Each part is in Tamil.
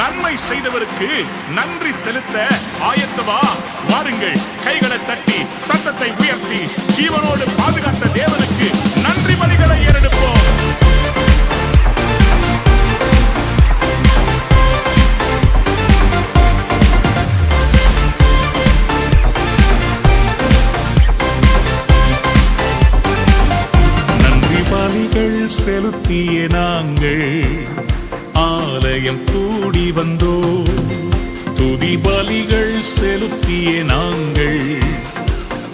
நன்மை செய்தவருக்கு நன்றி செலுத்த ஆயத்தமா? வாருங்கள், கைகளை தட்டி சத்தத்தை உயர்த்தி ஜீவனோடு பாதுகாத்த தேவனுக்கு நன்றி பலிகளை ஏறெடுப்போம். நன்றி பலிகள் செலுத்திய நாங்கள் ஆலயம் கூடி வந்தோ, துதி பலிகள் செலுத்திய நாங்கள்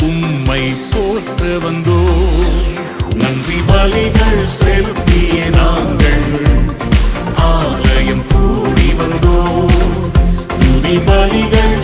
உம்மை போற்ற வந்தோ. நன்றி பலிகள் செலுத்திய நாங்கள் ஆலயம் கூடி வந்தோ, துதி பலிகள்